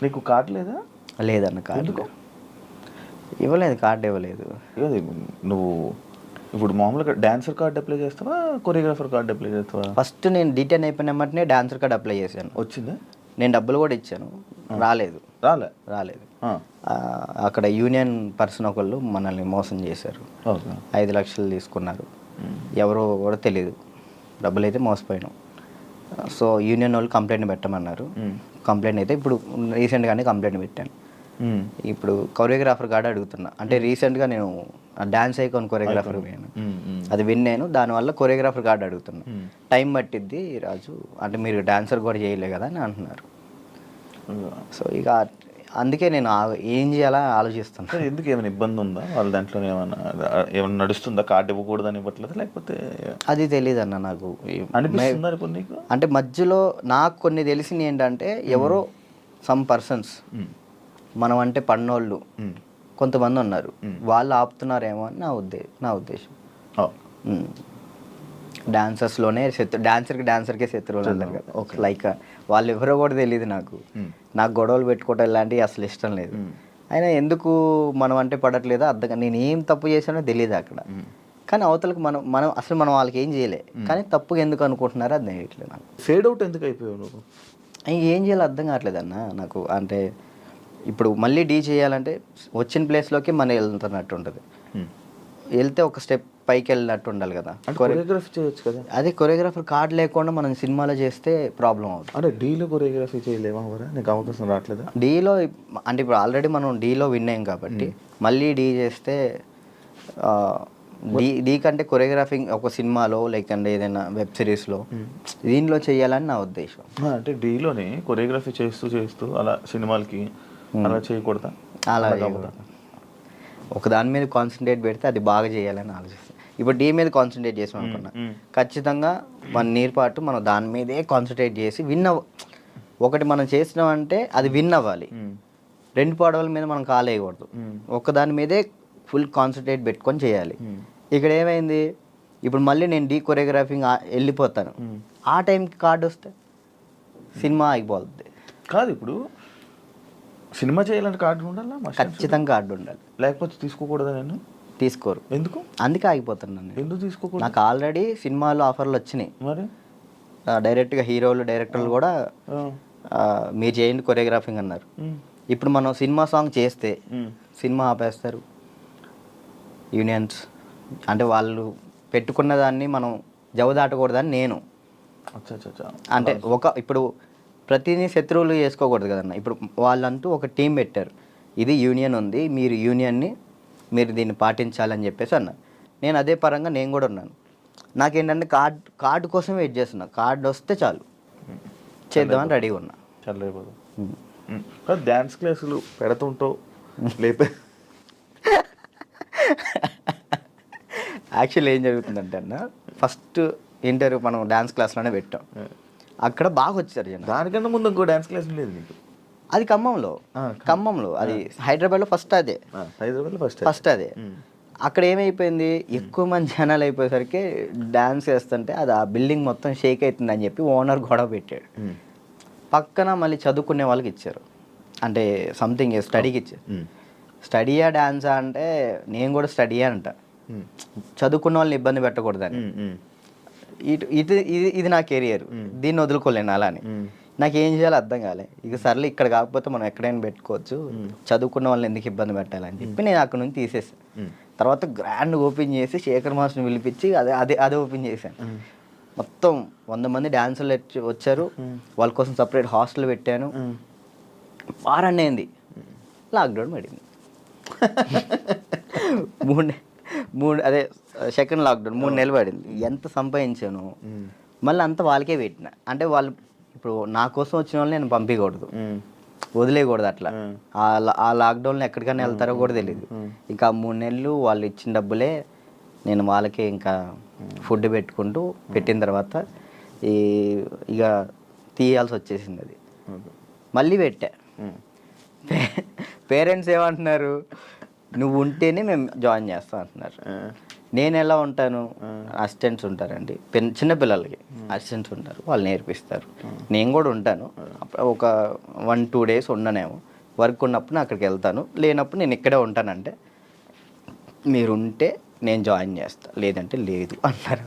నీకు కార్డు లేదా? లేదన్న కార్డు ఇవ్వలేదు, కార్డు ఇవ్వలేదు. నువ్వు ఇప్పుడు మామూలుగా డాన్సర్ కార్డు అప్లై చేస్తావా, కొరియోగ్రాఫర్ కార్డు అప్లై చేస్తావా? ఫస్ట్ నేను డీటెయిన్ అయిపోయిన వెంటనే డాన్సర్ కార్డు అప్లై చేశాను. వచ్చిందా? నేను డబ్బులు కూడా ఇచ్చాను, రాలేదు. అక్కడ యూనియన్ పర్సన్ ఒకళ్ళు మనల్ని మోసం చేశారు. 5 లక్షలు తీసుకున్నారు. ఎవరో కూడా తెలియదు, డబ్బులు అయితే మోసపోయాను. సో యూనియన్ వాళ్ళు కంప్లైంట్ పెట్టమన్నారు. కంప్లైంట్ అయితే ఇప్పుడు రీసెంట్గానే కంప్లైంట్ పెట్టాను. ఇప్పుడు కొరియోగ్రాఫర్ కార్డు అడుగుతున్నా. అంటే రీసెంట్గా నేను డాన్స్ ఐకాన్ కొరియోగ్రాఫర్ పోయాను, అది విన్నాను. దానివల్ల కొరియోగ్రాఫర్ కార్డు అడుగుతున్నా. టైం పట్టిద్ది రాజు, అంటే మీరు డాన్సర్ కూడా చేయలే కదా అని అంటున్నారు. సో ఇక అందుకే నేను ఏం చేయాలా ఆలోచిస్తాను. ఎందుకు ఏమైనా ఇబ్బంది ఉందా వాళ్ళ దాంట్లో? ఏమైనా నడుస్తుందా? కార్డు ఇవ్వకూడదని ఇవ్వట్లేదు లేకపోతే? అది తెలియదు అన్న నాకు. అంటే మధ్యలో నాకు కొన్ని తెలిసింది ఏంటంటే, ఎవరో సమ్ పర్సన్స్ మనం అంటే పన్నోళ్ళు కొంతమంది ఉన్నారు, వాళ్ళు ఆపుతున్నారేమో అని నా ఉద్దేశం. డాన్సర్స్లోనే డాన్సర్కే శత్రువులు అంటారు కదా, లైక్ వాళ్ళు ఎవరో కూడా తెలియదు నాకు. గొడవలు పెట్టుకోవటం ఇలాంటివి అసలు ఇష్టం లేదు. అయినా ఎందుకు మనం అంటే పడట్లేదో అర్థం. నేను ఏం తప్పు చేశానో తెలియదు అక్కడ. కానీ అవతలకు మనం అసలు మనం వాళ్ళకి ఏం చేయలే, కానీ తప్పుగా ఎందుకు అనుకుంటున్నారో అది తెలియట్లేదు నాకు. ఫేడ్ అవుట్ ఎందుకు అయిపోయావు నువ్వు? ఏం చేయాలో అర్థం కావట్లేదు అన్న నాకు. అంటే ఇప్పుడు మళ్ళీ డీ చేయాలంటే వచ్చిన ప్లేస్లోకి మనం వెళ్తున్నట్టు ఉంటుంది. వెళ్తే ఒక స్టెప్ పైకి వెళ్ళినట్టు ఉండాలి కదా. కొరియోగ్రఫీ చేయొచ్చు కదా. అదే కొరియోగ్రాఫర్ కార్డు లేకుండా మనం సినిమాలో చేస్తే ప్రాబ్లం అవుతుంది. అంటే డీలో కొరియోగ్రఫీ చేయలేమా? నీకు అవకాశం రావట్లేదా డీలో? అంటే ఇప్పుడు ఆల్రెడీ మనం డీలో విన్ అయ్యాం కాబట్టి మళ్ళీ డీ చేస్తే డీ కంటే కొరియోగ్రాఫింగ్ ఒక సినిమాలో లేకంటే ఏదైనా వెబ్ సిరీస్లో దీనిలో చేయాలని నా ఉద్దేశం. అంటే డీలోనే కొరియోగ్రఫీ చేస్తూ అలా సినిమాలకి అలా చేయకూడదా? అలా ఒక దాని మీద కాన్సన్ట్రేట్ పెడితే అది బాగా చేయాలని ఆలోచిస్తాను. ఇప్పుడు డీ మీద కాన్సన్ట్రేట్ చేసాం అనుకున్నా, ఖచ్చితంగా 1 year పాటు మనం దాని మీదే కాన్సన్ట్రేట్ చేసి ఒకటి మనం చేసినామంటే అది విన్ అవ్వాలి. 2 పడవల మీద మనం కాలేయకూడదు, ఒక దాని మీదే ఫుల్ కాన్సన్ట్రేట్ పెట్టుకొని చేయాలి. ఇక్కడ ఏమైంది, ఇప్పుడు మళ్ళీ నేను డీ కొరియోగ్రాఫింగ్ వెళ్ళిపోతాను, ఆ టైంకి కార్డు వస్తే సినిమా ఆగిపోతుంది. కాదు, ఇప్పుడు సినిమా చేయాలంటే కార్డు ఉండాలా? ఖచ్చితంగా కార్డు ఉండాలి, లేకపోతే తీసుకోకూడదా? నేను తీసుకోరు. ఎందుకు? అందుకే ఆగిపోతున్నాను. ఎందుకు తీసుకోకూడదు? నాకు ఆల్రెడీ సినిమాలో ఆఫర్లు వచ్చినాయి. మరి డైరెక్ట్గా హీరోలు డైరెక్టర్లు కూడా మీరు చేయండి కొరియోగ్రాఫింగ్ అన్నారు. ఇప్పుడు మనం సినిమా సాంగ్ చేస్తే సినిమా ఆపేస్తారు యూనియన్స్. అంటే వాళ్ళు పెట్టుకున్న దాన్ని మనం జవదాటకూడదని నేను. అంటే ఇప్పుడు ప్రతిదీ శత్రువులు చేసుకోకూడదు కదన్న. ఇప్పుడు వాళ్ళంటూ ఒక టీం పెట్టారు, ఇది యూనియన్ ఉంది, మీరు దీన్ని పాటించాలని చెప్పేసి అన్నారు. నేను అదే పరంగా నేను కూడా ఉన్నాను. నాకేంటంటే కార్డు కోసం వెయిట్ చేస్తున్నా. కార్డు వస్తే చాలు చేద్దామని రెడీగా ఉన్నా. చాలా డ్యాన్స్ క్లాసులు పెడుతుంటావు లేపే. యాక్చువల్లీ ఏం జరుగుతుందంటే అన్న, ఫస్ట్ ఇంటర్వ్యూ మనం డ్యాన్స్ క్లాస్లోనే పెట్టాం. అక్కడ బాగా వచ్చారు జనం. దానికన్నా ముందు ఇంకో డ్యాన్స్ క్లాస్ లేదు నీకు? అది ఖమ్మంలో అది హైదరాబాద్లో ఫస్ట్ అదే. అక్కడ ఏమైపోయింది, ఎక్కువ మంది జనాలు అయిపోయేసరికి డ్యాన్స్ వేస్తుంటే అది ఆ బిల్డింగ్ మొత్తం షేక్ అవుతుందని చెప్పి ఓనర్ గొడవ పెట్టాడు. పక్కన మళ్ళీ చదువుకునే వాళ్ళకి ఇచ్చారు, అంటే సంథింగ్ స్టడీకి ఇచ్చారు. స్టడీయా డ్యాన్సా అంటే నేను కూడా స్టడీయా అంట, చదువుకున్న వాళ్ళని ఇబ్బంది పెట్టకూడదని. ఇది నా కెరియర్, దీన్ని వదులుకోలేను అలానే. నాకు ఏం చేయాలో అర్థం కాలే. ఇక సర్లే ఇక్కడ కాకపోతే మనం ఎక్కడైనా పెట్టుకోవచ్చు, చదువుకున్న వాళ్ళని ఎందుకు ఇబ్బంది పెట్టాలని చెప్పి నేను అక్కడ నుంచి తీసేసాను. తర్వాత గ్రాండ్ ఓపెన్ చేసి శేఖర్ మాస్టర్ని పిలిపించి అదే ఓపెన్ చేశాను. మొత్తం 100 మంది డాన్సర్లు వచ్చారు, వాళ్ళ కోసం సపరేట్ హాస్టల్ పెట్టాను. వారాన్ని అయింది, లాక్డౌన్ పడింది. అదే సెకండ్ లాక్డౌన్ 3 నెలలు పడింది. ఎంత సంపాదించాను మళ్ళీ అంతా వాళ్ళకే పెట్టిన. అంటే వాళ్ళు ఇప్పుడు నా కోసం వచ్చిన వాళ్ళని నేను పంపించకూడదు, వదిలేయకూడదు. అట్లా ఆ లాక్డౌన్లో ఎక్కడికైనా వెళ్తారో కూడా తెలియదు. ఇంకా 3 నెలలు వాళ్ళు ఇచ్చిన డబ్బులే నేను వాళ్ళకే ఇంకా ఫుడ్ పెట్టుకుంటూ పెట్టిన తర్వాత ఇక తీయాల్సి వచ్చేసింది. అది మళ్ళీ పెట్టా. పేరెంట్స్ ఏమంటున్నారు, నువ్వు ఉంటేనే మేము జాయిన్ చేస్తాం అంటున్నారు. నేను ఎలా ఉంటాను, అసిస్టెంట్స్ ఉంటారండి, చిన్న పిల్లలకి అసిస్టెంట్స్ ఉంటారు, వాళ్ళు నేర్పిస్తారు. నేను కూడా ఉంటాను. ఒక 1-2 డేస్ ఉండనేమో, వర్క్ ఉన్నప్పుడు నేను అక్కడికి వెళ్తాను, లేనప్పుడు నేను ఇక్కడే ఉంటానంటే మీరు ఉంటే నేను జాయిన్ చేస్తా, లేదంటే లేదు అన్నారు.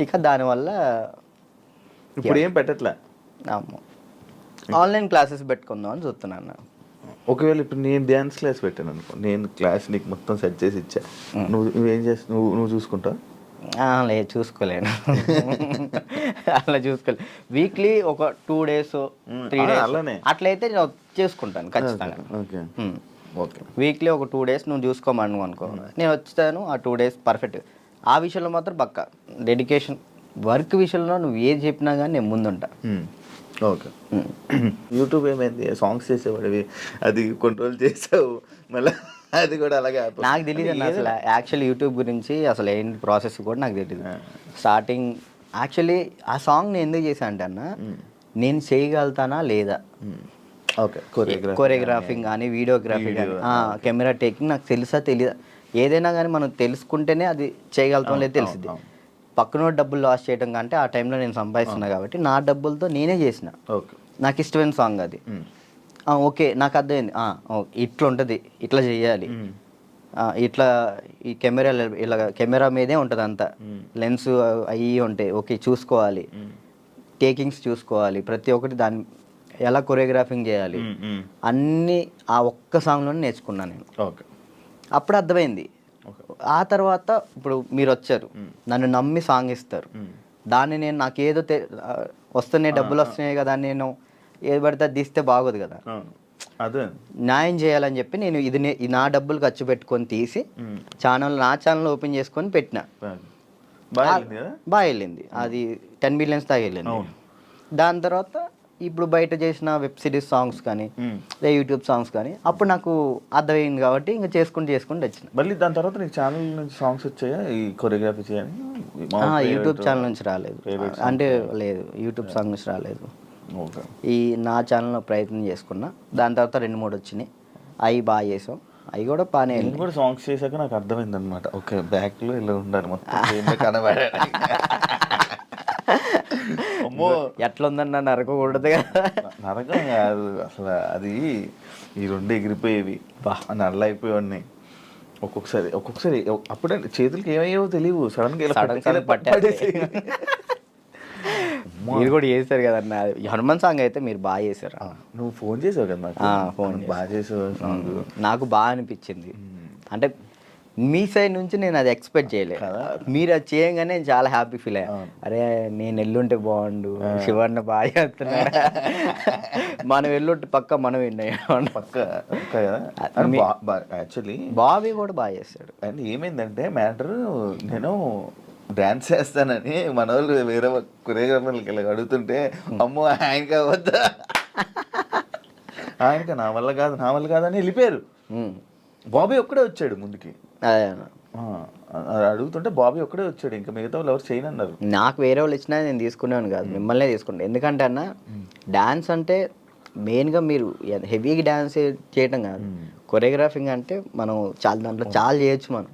ఇక దానివల్ల ఇప్పుడు ఏం పెట్టట్లే. ఆన్లైన్ క్లాసెస్ పెట్టుకుందాం అని చూస్తున్నాను. ఒకవేళ ఇప్పుడు నేను డ్యాన్స్ క్లాస్ పెట్టాను అనుకో, నేను క్లాస్ నీకు మొత్తం సెట్ చేసి ఇచ్చా, నువ్వేం చేస్తావు? నువ్వు చూసుకుంటావు? లేదు, చూసుకోలేను. అలా చూసుకోలేదు. వీక్లీ ఒక 2 days 3 days అలానే అట్లయితే నేను చేసుకుంటాను ఖచ్చితంగా. Okay okay. వీక్లీ ఒక 2 days నువ్వు చూసుకోమను అనుకో, నేను వచ్చాను ఆ 2 days పర్ఫెక్ట్. ఆ విషయంలో మాత్రం పక్కా డెడికేషన్. వర్క్ విషయంలో నువ్వు ఏది చెప్పినా కానీ నేను ముందుంటా. ఓకే. యూట్యూబ్ ఏమైంది? సాంగ్స్ చేసేవాడివి, అది కంట్రోల్ చేసావు, మళ్ళీ అది కూడా అలాగే నాకు తెలియదు అన్న అసలు యాక్చువల్లీ యూట్యూబ్ గురించి అసలు ఏంటి ప్రాసెస్ కూడా నాకు తెలియదు. స్టార్టింగ్ యాక్చువల్లీ ఆ సాంగ్ నేను ఎందుకు చేశాను అంటే అన్న, నేను చేయగలుగుతానా లేదా, ఓకే, కొరియోగ్రాఫింగ్ కానీ వీడియోగ్రఫీ కానీ కెమెరా టేకింగ్ నాకు తెలుసా తెలియదా, ఏదైనా కానీ మనం తెలుసుకుంటేనే అది చేయగలుగుతాం లేదు తెలిసింది. పక్కన డబ్బులు లాస్ చేయడం కంటే ఆ టైంలో నేను సంపాదిస్తున్నా కాబట్టి నా డబ్బులతో నేనే చేసిన. ఓకే, నాకు ఇష్టమైన సాంగ్ అది. ఓకే, నాకు అర్థమైంది, ఇట్లా ఉంటుంది, ఇట్లా చేయాలి, ఇట్లా ఈ కెమెరా ఇలా కెమెరా మీదే ఉంటుంది అంతా, లెన్స్ అవి ఉంటాయి, ఓకే చూసుకోవాలి, టేకింగ్స్ చూసుకోవాలి, ప్రతి ఒక్కటి దాన్ని ఎలా కొరియోగ్రాఫింగ్ చేయాలి అన్నీ ఆ ఒక్క సాంగ్లోనే నేర్చుకున్నాను నేను. ఓకే, అప్పుడు అర్థమైంది. ఆ తర్వాత ఇప్పుడు మీరు వచ్చారు, నన్ను నమ్మి సాంగ్ ఇస్తారు, దాన్ని నేను నాకేదో వస్తున్నాయి, డబ్బులు వస్తున్నాయి కదా, నేను ఏది పడితే అది తీస్తే బాగోదు కదా, అదే న్యాయం చేయాలని చెప్పి నేను ఇది నా డబ్బులు ఖర్చు పెట్టుకొని తీసి నా ఛానల్ ఓపెన్ చేసుకొని పెట్టిన. బాగా వెళ్ళింది, అది 10 millions దాకా వెళ్ళింది. దాని తర్వాత ఇప్పుడు బయట చేసిన వెబ్ సిరీస్ సాంగ్స్ కానీ యూట్యూబ్ సాంగ్స్ కానీ అప్పుడు నాకు అర్థమైంది కాబట్టి ఇంకా చేసుకుంటూ వచ్చిన. మళ్ళీ దాని తర్వాత నీకు ఛానల్ నుంచి సాంగ్స్ వచ్చాయా ఈ కొరియోగ్రఫీ చేయని? యూట్యూబ్ ఛానల్ నుంచి రాలేదు, అంటే లేదు, యూట్యూబ్ సాంగ్ నుంచి రాలేదు. ఈ నా ఛానల్లో ప్రయత్నం చేసుకున్నా, దాని తర్వాత 2-3 వచ్చినాయి, అవి బాగా చేసాం, అవి కూడా బాగానే. నేను కూడా సాంగ్స్ చేశాక నాకు అర్థమైంది అనమాట, ఓకే బ్యాక్లో ఇలా ఉండాలి మొత్తం కనబడే. అమ్మో ఎట్లా ఉందన్న, నరకకూడదు కదా. నరకం కాదు అసలు, అది ఈ 2 ఎగిరిపోయేవి, నల్ల అయిపోయేవాడిని. ఒక్కొక్కసారి అప్పుడే చేతులకి ఏమయ్యేవో తెలియవు, సడన్గా పట్టేసి. మీరు కూడా చేశారు కదన్న హనుమాన్ సాంగ్, అయితే మీరు బాగా చేశారు. నువ్వు ఫోన్ చేసావు కదా నాకు, ఫోన్ బాగా చేసావు సాంగ్, నాకు బాగా అనిపించింది. అంటే మీ సైడ్ నుంచి నేను అది ఎక్స్పెక్ట్ చేయలేదు, మీరు అది చేయగానే నేను చాలా హ్యాపీ ఫీల్ అయ్యా. అరే నేను ఎల్లుంటే బాగుండు, శివన్న బాగా చేస్తున్నాడు, మనం ఎల్లుంటే పక్క మనం యాక్చువల్లీ బాబీ కూడా బాగా చేస్తాడు. అండ్ ఏమైందంటే మ్యాటర్, నేను డాన్స్ చేస్తానని మన వాళ్ళు వేరే కొరియోగ్రాఫర్లకి ఇలా అడుగుతుంటే, అమ్మో ఆయనకి వద్దా, ఆయనక నా వల్ల కాదని వెళ్ళిపోయారు. బాబీ ఒక్కడే వచ్చాడు ముందుకి, అడుగుతుంటే బాబీ ఒక్కడే వచ్చాడు, ఇంకా మిగతా వాళ్ళు ఎవరు చేయనన్నారు. నాకు వేరే వాళ్ళు ఇచ్చినా నేను తీసుకునేవాను కాదు, మిమ్మల్నే తీసుకుంటాను. ఎందుకంటే అన్న డ్యాన్స్ అంటే మెయిన్గా మీరు హెవీగా డ్యాన్స్ చేయటం కాదు, కొరియోగ్రాఫింగ్ అంటే మనం దాంట్లో చాలా చేయొచ్చు మనం.